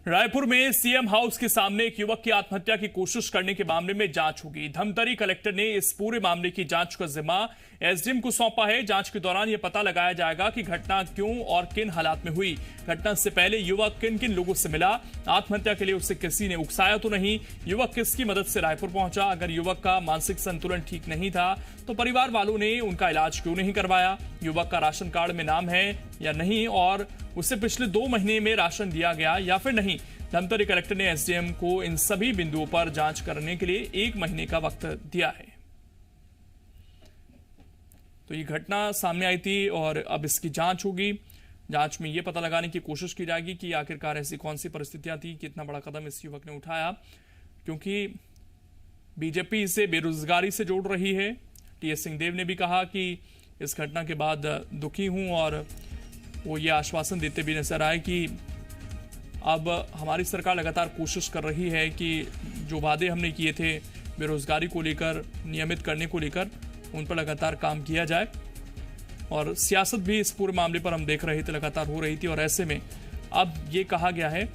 रायपुर में CM house के सामने एक युवक की आत्महत्या की कोशिश करने के मामले में जांच होगी। धमतरी कलेक्टर ने इस पूरे मामले की जांच का जिम्मा एसडीएम को सौंपा है। जांच के दौरान यह पता लगाया जाएगा कि घटना क्यों और किन हालात में हुई। घटना से पहले युवक किन किन लोगों से मिला, आत्महत्या के लिए उसे किसी ने उकसाया तो नहीं, युवक किसकी मदद से रायपुर पहुंचा, अगर युवक का मानसिक संतुलन ठीक नहीं था तो परिवार वालों ने उनका इलाज क्यों नहीं करवाया, युवक का राशन कार्ड में नाम है या नहीं और उसे पिछले 2 महीने में राशन दिया गया या फिर नहीं। धमतरी कलेक्टर ने एसडीएम को इन सभी बिंदुओं पर जांच करने के लिए 1 महीने का वक्त दिया है। तो ये घटना सामने आई थी और अब इसकी जांच होगी। जांच में यह पता लगाने की कोशिश की जाएगी कि आखिरकार ऐसी कौन सी परिस्थितियां थी, कितना बड़ा कदम इस युवक ने उठाया, क्योंकि बीजेपी इसे बेरोजगारी से जोड़ रही है। टीएस सिंहदेव ने भी कहा कि इस घटना के बाद दुखी हूं और वो ये आश्वासन देते भी नजर आए कि अब हमारी सरकार लगातार कोशिश कर रही है कि जो वादे हमने किए थे बेरोजगारी को लेकर, नियमित करने को लेकर, उन पर लगातार काम किया जाए। और सियासत भी इस पूरे मामले पर हम देख रहे थे लगातार हो रही थी और ऐसे में अब ये कहा गया है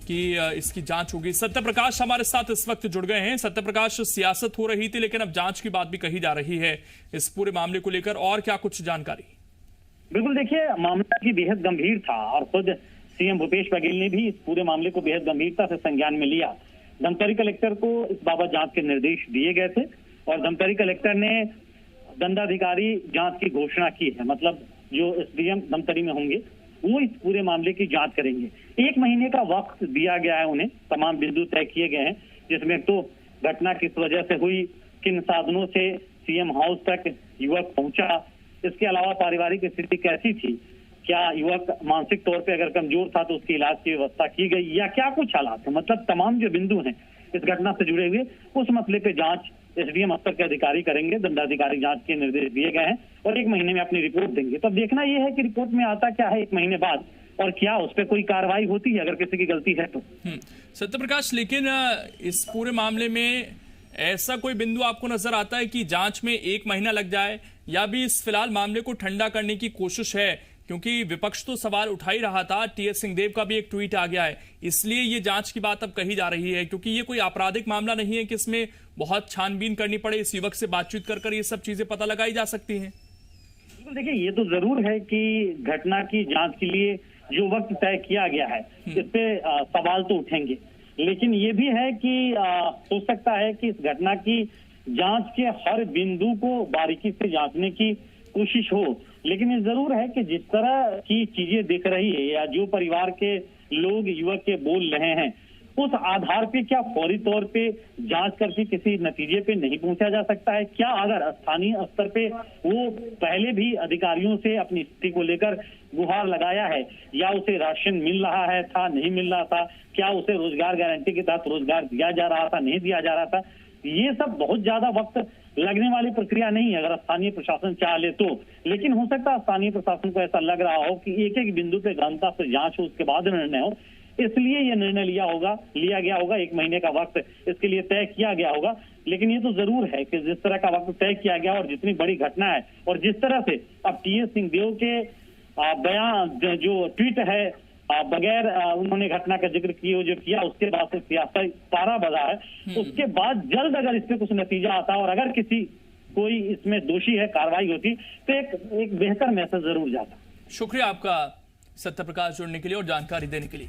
कि इसकी जांच होगी। सत्यप्रकाश हमारे साथ इस वक्त जुड़ गए हैं। सत्यप्रकाश, सियासत हो रही थी लेकिन अब जांच की बात भी कही जा रही है इस पूरे मामले को लेकर, और क्या कुछ जानकारी? बिल्कुल, देखिए, मामला की बेहद गंभीर था और खुद सीएम भूपेश बघेल ने भी इस पूरे मामले को बेहद गंभीरता से संज्ञान में लिया। धमतरी कलेक्टर को इस बाबत जांच के निर्देश दिए गए थे और धमतरी कलेक्टर ने दंडाधिकारी जांच की घोषणा की है। मतलब जो एसडीएम धमतरी में होंगे वो इस पूरे मामले की जांच करेंगे। 1 महीने का वक्त दिया गया है उन्हें, तमाम बिंदु तय किए गए हैं, जिसमें तो घटना किस वजह से हुई, किन साधनों से सीएम हाउस तक युवक पहुंचा, इसके अलावा पारिवारिक स्थिति कैसी थी, क्या युवक मानसिक तौर पे अगर कमजोर था तो उसके इलाज की व्यवस्था की गई या क्या कुछ हालात है। मतलब तमाम जो बिंदु हैं इस घटना से जुड़े हुए, उस मसले पे जांच एसडीएम स्तर के अधिकारी करेंगे। दंडाधिकारी जांच के निर्देश दिए गए हैं और 1 महीने में अपनी रिपोर्ट देंगे। तब देखना यह है कि रिपोर्ट में आता क्या है 1 महीने बाद और क्या उस पर कोई कार्रवाई होती है अगर किसी की गलती है तो। सत्यप्रकाश, लेकिन इस पूरे मामले में ऐसा कोई बिंदु आपको नजर आता है कि जांच में 1 महीना लग जाए, या भी इस फिलहाल मामले को ठंडा करने की कोशिश है? क्योंकि विपक्ष तो सवाल उठा ही रहा था, टीएस सिंहदेव का भी एक ट्वीट आ गया है, इसलिए ये जांच की बात अब कही जा रही है, क्योंकि ये कोई आपराधिक मामला नहीं है कि इसमें बहुत छानबीन करनी पड़े, इस युवक से बातचीत कर ये सब चीजें पता लगाई जा सकती हैं। देखिए, ये तो जरूर है कि घटना की जांच के लिए जो वक्त तय किया गया है इस पे सवाल तो उठेंगे, लेकिन ये भी है कि हो सकता है कि इस घटना की जांच के हर बिंदु को बारीकी से जांचने की कोशिश हो। लेकिन ये जरूर है कि जिस तरह की चीजें दिख रही है या जो परिवार के लोग युवक के बोल रहे हैं, उस आधार पे क्या फौरी तौर पे जांच करके किसी नतीजे पे नहीं पहुंचा जा सकता है? क्या अगर स्थानीय स्तर पे वो पहले भी अधिकारियों से अपनी स्थिति को लेकर गुहार लगाया है, या उसे राशन मिल रहा है था, नहीं मिल रहा था, क्या उसे रोजगार गारंटी के तहत रोजगार दिया जा रहा था, नहीं दिया जा रहा था, ये सब बहुत ज्यादा वक्त लगने वाली प्रक्रिया नहीं है अगर स्थानीय प्रशासन चाह ले तो। लेकिन हो सकता है स्थानीय प्रशासन को ऐसा लग रहा हो कि एक बिंदु पे गहनता से जांच हो, उसके बाद निर्णय हो, इसलिए ये निर्णय लिया गया होगा। 1 महीने का वक्त इसके लिए तय किया गया होगा। लेकिन ये तो जरूर है कि जिस तरह का वक्त तय किया गया और जितनी बड़ी घटना है और जिस तरह से अब टीएस सिंहदेव के बयान जो ट्वीट है बगैर उन्होंने घटना का जिक्र किए जो किया, उसके बाद से सियासत पारा बजा है। उसके बाद जल्द अगर इस पे कुछ नतीजा आता और अगर कोई इसमें दोषी है, कार्रवाई होती, तो एक बेहतर मैसेज जरूर जाता। शुक्रिया आपका सत्यप्रकाश जुड़ने के लिए और जानकारी देने के लिए।